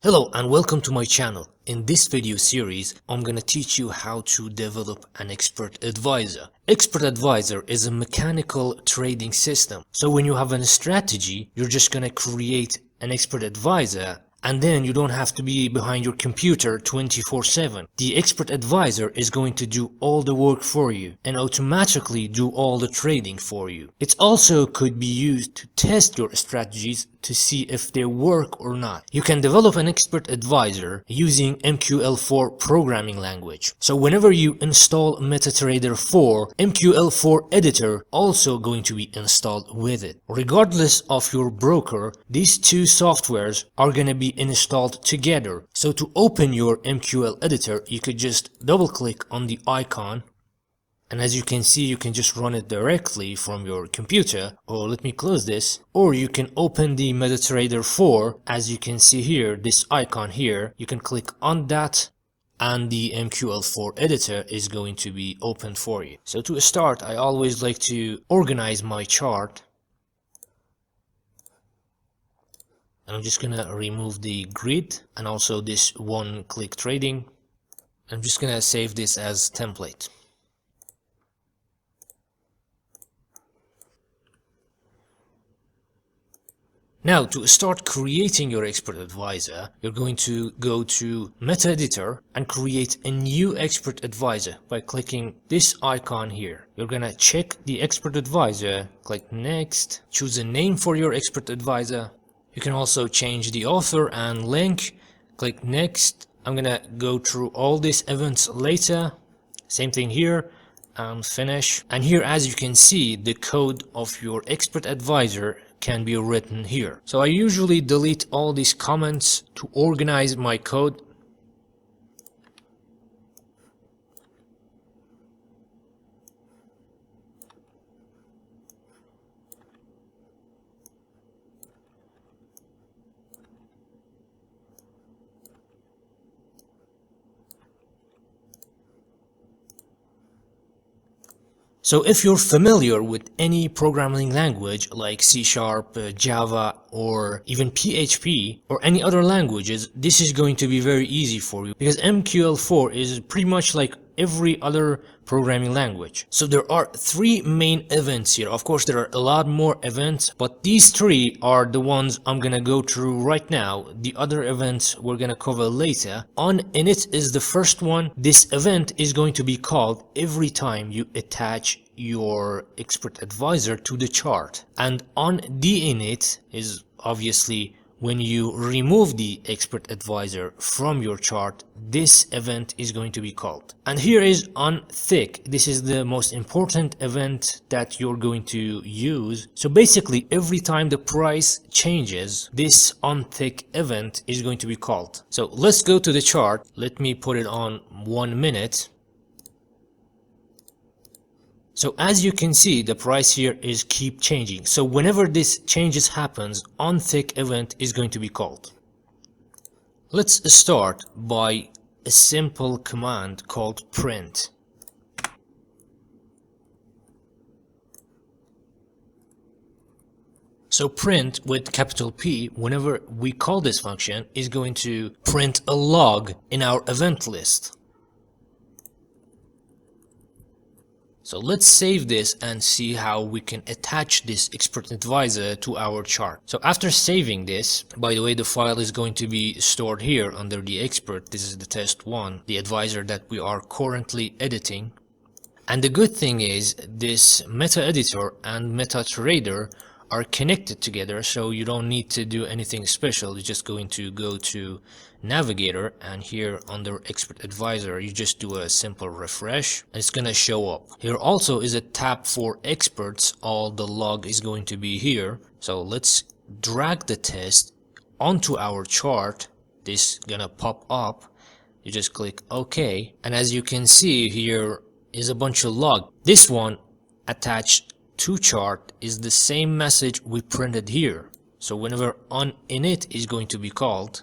Hello and welcome to my channel. In this video series, I'm gonna teach you how to develop an expert advisor. Expert advisor is a mechanical trading system. So when you have a strategy, you're just gonna create an expert advisor and then you don't have to be behind your computer 24/7. The expert advisor is going to do all the work for you and automatically do all the trading for you. It also could be used to test your strategies to see if they work or not. You can develop an expert advisor using MQL4 programming language. So whenever you install MetaTrader 4, MQL4 editor also going to be installed with it. Regardless of your broker, these two softwares are going to be installed together. So to open your MQL editor, you could just double click on the icon. And as you can see, you can just run it directly from your computer. Or let me close this. Or you can open the MetaTrader 4. As you can see here, this icon here, you can click on that and the MQL4 editor is going to be open for you. So to start, I always like to organize my chart. And I'm just gonna remove the grid and also this one-click trading. I'm just gonna save this as template. Now, to start creating your expert advisor, you're going to go to Meta Editor and create a new expert advisor by clicking this icon here. You're gonna check the expert advisor, click next, choose a name for your expert advisor. You can also change the author and link, click next. I'm gonna go through all these events later. Same thing here. And finish. And here, as you can see, the code of your expert advisor can be written here. So I usually delete all these comments to organize my code. So if you're familiar with any programming language like C#, Java, or even PHP, or any other languages, this is going to be very easy for you because MQL4 is pretty much like every other programming language. So there are three main events here. Of course, there are a lot more events, but these three are the ones I'm gonna go through right now. The other events we're gonna cover later. On init is the first one. This event is going to be called every time you attach your expert advisor to the chart. And on dinit is obviously when you remove the expert advisor from your chart, this event is going to be called. And here is on thick. This is the most important event that you're going to use. So basically, every time the price changes, this on thick event is going to be called. So let's go to the chart. Let me put it on 1 minute. So as you can see, the price here is keep changing. So whenever this changes happens, on thick event is going to be called. Let's start by a simple command called print. So print with capital P, whenever we call this function, is going to print a log in our event list. So let's save this and see how we can attach this expert advisor to our chart. So after saving this, by the way, the file is going to be stored here under the expert. This is the test one, the advisor that we are currently editing. And the good thing is this meta editor and MetaTrader are connected together, so you don't need to do anything special. You're just going to go to navigator, and here under expert advisor you just do a simple refresh and it's gonna show up. Here also is a tab for experts. All the log is going to be here. So let's drag the test onto our chart. This gonna pop up. You just click OK, and as you can see, here is a bunch of log. This one attached to chart is the same message we printed here. So whenever on init is going to be called,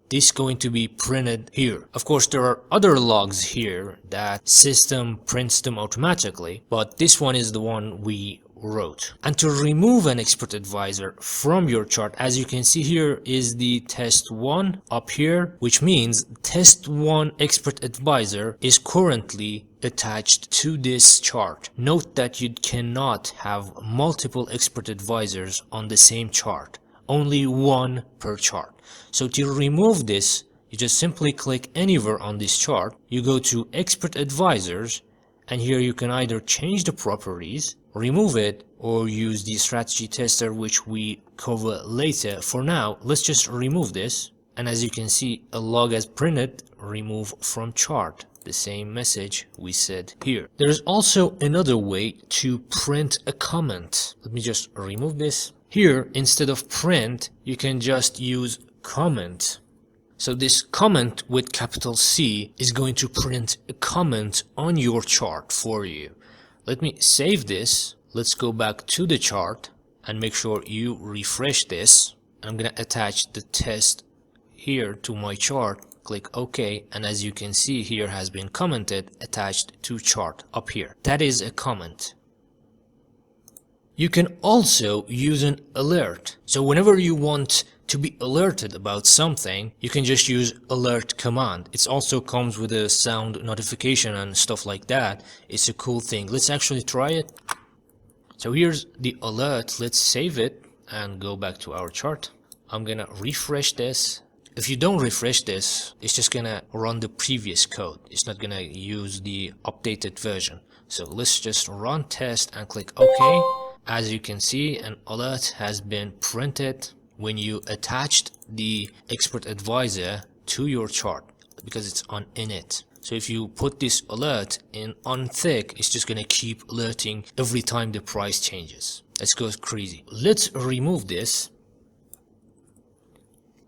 this is going to be printed here. Of course, there are other logs here that system prints them automatically, but this one is the one we wrote. And to remove an expert advisor from your chart, as you can see here is the test 1 up here, which means test 1 expert advisor is currently attached to this chart. Note that you cannot have multiple expert advisors on the same chart, only one per chart. So to remove this, you just simply click anywhere on this chart, you go to expert advisors, and here you can either change the properties, remove it, or use the strategy tester, which we cover later. For now, let's just remove this, and as you can see, a log as printed, remove from chart. The same message we said here. There is also another way to print a comment. Let me just remove this. Here, instead of print, you can just use comment. So this comment with capital C is going to print a comment on your chart for you. Let me save this. Let's go back to the chart and make sure you refresh this. I'm going to attach the test here to my chart. Click OK, and as you can see, here has been commented, attached to chart up here. That is a comment. You can also use an alert. So whenever you want to be alerted about something, you can just use alert command. It also comes with a sound notification and stuff like that. It's a cool thing. Let's actually try it. So here's the alert. Let's save it and go back to our chart. I'm gonna refresh this. If you don't refresh this, it's just gonna run the previous code. It's not gonna use the updated version. So let's just run test and click OK. As you can see, an alert has been printed when you attached the expert advisor to your chart, because it's on init. So if you put this alert in on thick, it's just gonna keep alerting every time the price changes. Let's go crazy. Let's remove this.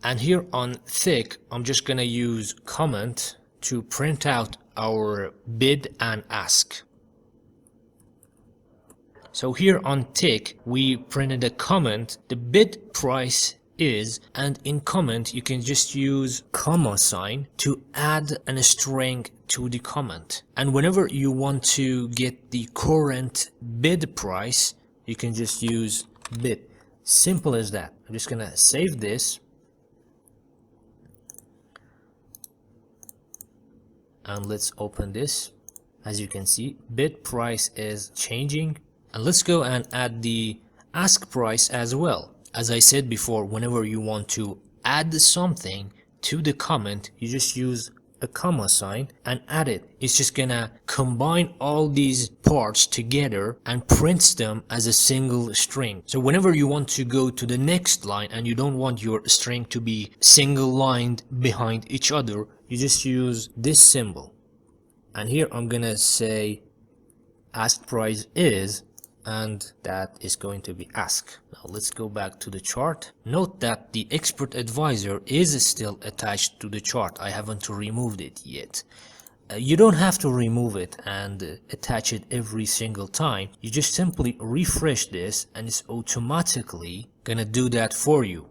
And here on thick, I'm just gonna use comment to print out our bid and ask. So here on tick, we printed a comment, the bid price is, and in comment you can just use comma sign to add a string to the comment. And whenever you want to get the current bid price, you can just use bid. Simple as that. I'm just gonna save this. And let's open this. As you can see, bid price is changing. And let's go and add the ask price as well. As I said before, whenever you want to add something to the comment, you just use a comma sign and add it. It's just gonna combine all these parts together and prints them as a single string. So whenever you want to go to the next line and you don't want your string to be single lined behind each other, you just use this symbol. And here I'm gonna say ask price is, and that is going to be ask. Now let's go back to the chart. Note that the expert advisor is still attached to the chart. I haven't removed it yet. You don't have to remove it and attach it every single time. You just simply refresh this and it's automatically gonna do that for you.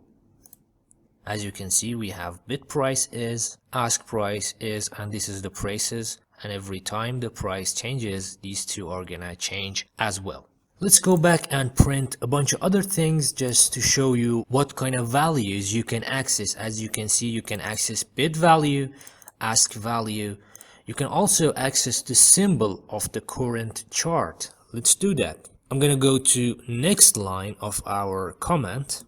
As you can see, we have bid price is, ask price is, and this is the prices. And every time the price changes, these two are gonna change as well. Let's go back and print a bunch of other things just to show you what kind of values you can access. As you can see, you can access bid value, ask value. You can also access the symbol of the current chart. Let's do that. I'm gonna go to next line of our comment.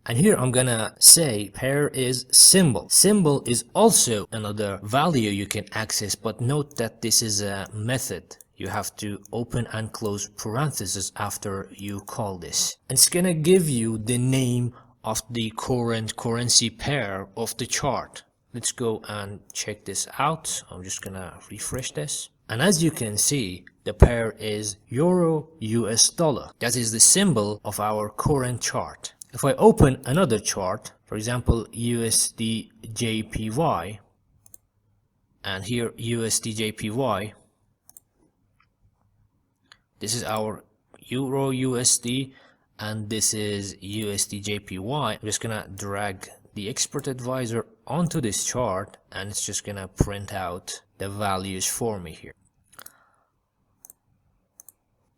And here I'm gonna say pair is symbol. Symbol is also another value you can access, but note that this is a method. You have to open and close parentheses after you call this. And it's gonna give you the name of the current currency pair of the chart. Let's go and check this out. I'm just gonna refresh this. And as you can see, the pair is Euro US dollar. That is the symbol of our current chart. If I open another chart, for example USD JPY, and here USD JPY, this is our Euro USD and this is USD JPY. I'm just gonna drag the expert advisor onto this chart and it's just gonna print out the values for me here.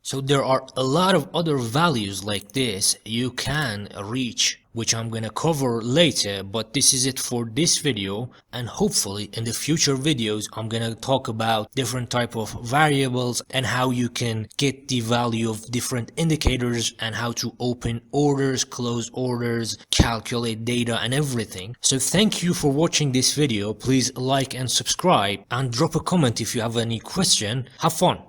So there are a lot of other values like this you can reach, which I'm gonna cover later, but this is it for this video, and hopefully in the future videos I'm gonna talk about different type of variables and how you can get the value of different indicators and how to open orders, close orders, calculate data and everything. So thank you for watching this video. Please like and subscribe and drop a comment if you have any question. Have fun.